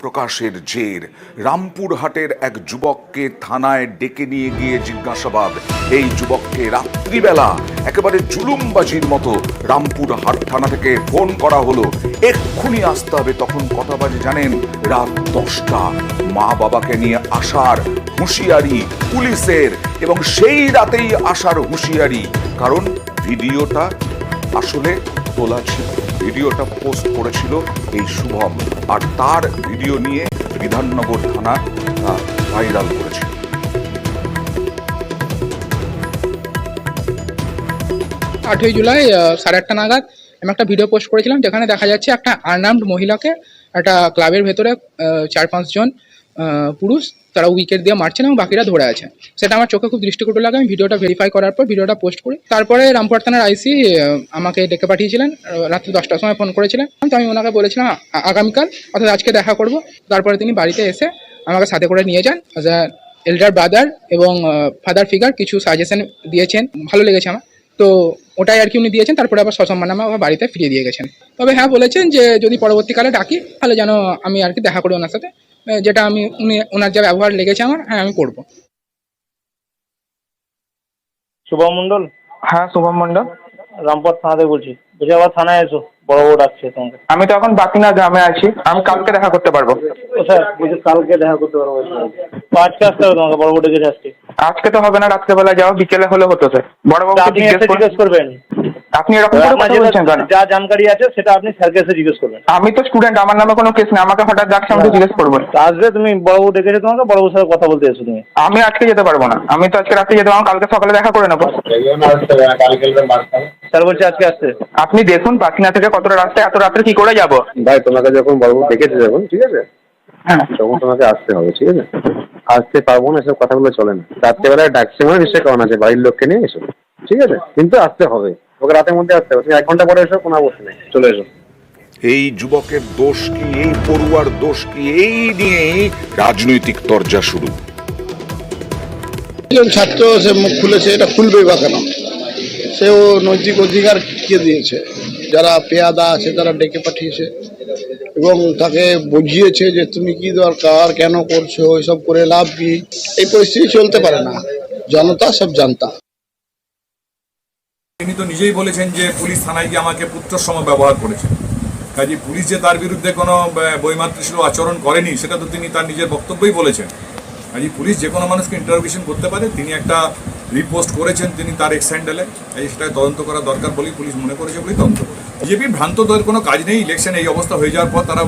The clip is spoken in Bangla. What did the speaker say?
প্রকাশের জের রামপুরহাটের এক যুবককে থানায় ডেকে নিয়ে গিয়ে জিজ্ঞাসাবাদ। এই যুবককে রাত্রিবেলা একেবারে জুলুমবাজির মতো রামপুরহাট থানা থেকে ফোন করা হলো, এক্ষুনি আসতে হবে। তখন কটা বাজে জানেন? রাত 10টা। মা বাবাকে নিয়ে আসার হুঁশিয়ারি পুলিশের, এবং সেই রাতেই আসার হুঁশিয়ারি, কারণ ভিডিওটা আসলে তোলা ছিল, ভিডিওটা পোস্ট করেছিল এই শুভম, আর তার ভিডিও নিয়ে বিধাননগর থানা ভাইরাল করেছিল। 8ই জুলাই 8:30 নাগাদ আমি একটা ভিডিও পোস্ট করেছিলাম, যেখানে দেখা যাচ্ছে একটা আনআর্মড মহিলাকে একটা ক্লাবের ভেতরে 4-5 জন পুরুষ তারা উইকেট দিয়ে মারছেন এবং বাকিরা ধরে আছে। সেটা আমার চোখে খুব দৃষ্টিকটু লাগে। আমি ভিডিওটা ভেরিফাই করার পর ভিডিওটা পোস্ট করি। তারপরে রামপুরহাট থানার আইসি আমাকে ডেকে পাঠিয়েছিলেন, রাত্রি 10টার সময় ফোন করেছিলেন। তো আমি ওনাকে বলেছিলাম আগামীকাল অর্থাৎ আজকে দেখা করব। তারপরে তিনি বাড়িতে এসে আমাকে সাথে করে নিয়ে যান। অ্যাজ আ এল্ডার ব্রাদার এবং ফাদার ফিগার কিছু সাজেশন দিয়েছেন, ভালো লেগেছে আমার। তো ওটাই আর কি উনি দিয়েছেন। তারপরে আবার সসম্মানে আমার বাড়িতে ফিরিয়ে দিয়ে গেছেন। তবে হ্যাঁ, বলেছেন যে যদি পরবর্তীকালে ডাকি তাহলে যেন আমি আর কি দেখা করি ওনার সাথে, যেটা আমি ওনার যা ব্যবহার লেগেছে আমার, হ্যাঁ আমি করবো। শুভম মন্ডল? হ্যাঁ, শুভম মন্ডল। রামপুরহাট থানা থেকে বলছি। বলছি আবার থানায় এসো, বড় ডাকছে তোমাকে। আমি তো এখন বাকিনা গ্রামে আছি, আমি কালকে দেখা করতে পারবো। স্যার বলছি কালকে দেখা করতে পারবো। আজকে আসতে হবে তোমাকে, বড় ডেকেছে আজকে। আজকে তো হবে না, রাত্রেবেলা যাও, বিকেলে হলে হতো স্যার। বড়বাবুকে আপনি এসে জিজ্ঞেস করবেন। আপনি এরকম করে কথা বলছেন কেন? যা জানকারি আছে সেটা আপনি স্যারকে এসে জিজ্ঞেস করবেন। আমি তো স্টুডেন্ট, আমার নামে কোনো কেস নেই, আমাকে হঠাৎ ডাকছে, আমি তো জিজ্ঞেস করবো। আসবে তুমি, বড়বাবু ডেকেছে তোমাকে, বড়বাবুর সাথে কথা বলতে এসো তুমি। আমি আজকে যেতে পারবো না, আমি তো আজকে রাতে যেতে পারবো, কালকে সকালে দেখা করে নেবো। স্যার বলছে আজকে আসতে। আপনি দেখুন বাকিনা থেকে কতটা রাস্তা, এত রাত্রে কি করে যাবো? ভাই তোমাকে যখন বড়বাবু ডেকেছে যখন, ঠিক আছে, হ্যাঁ, তখন তোমাকে আসতে হবে, ঠিক আছে? আসতে পারবো না, এসব কথাগুলো চলে না। রাত্রেবেলায় ডাকছে মানে নিশ্চয় কারণ আছে, বাড়ির লোককে নিয়ে এসো, ঠিক আছে? কিন্তু আসতে হবে, ওকে রাতের মধ্যে আসতে হবে। তুমি 1 ঘন্টা পরে এসো, কোনো অবস্থা নেই, চলে এসো। এই যুবকের দোষ কি, এই পড়ুয়ার দোষ কি, এই নিয়েই রাজনৈতিক তরজা শুরু। একজন ছাত্র, সে মুখ খুলেছে, এটা খুলবেই বা কেন? সেও নৈতিক অধিকার কে দিয়েছে? যারা পেয়াদা আছে তারা ডেকে পাঠিয়েছে এবং তাকে বুঝিয়েছে যে তুমি কি দরকার, কেন করছো, এসব করে লাভ কি? এই পরিস্থিতি চলতে পারে না, জনতা সব জানতা। তিনি তো নিজেই বলেছেন যে পুলিশ থানায় গিয়ে আমাকে পুত্রের সম ব্যবহার করেছে। কাজে পুলিশ যে তার বিরুদ্ধে কোনো বৈমাতৃসুলভ আচরণ করেনি সেটা তো তিনি তার নিজের বক্তব্যই বলেছেন। কাজে পুলিশ যে কোনো মানুষকে ইন্টারোগেশন করতে পারে। তিনি একটা রিপোস্ট করেছেন তিনি তার এক্স হ্যান্ডেলে, এই সেটাকে তদন্ত করা দরকার বলেই পুলিশ মনে করেছে বলেই তদন্ত করেছে। বিজেপি ভ্রান্ত দলের কোনো কাজ নেই। ইলেকশন এই অবস্থা হয়ে যাওয়ার পর তারা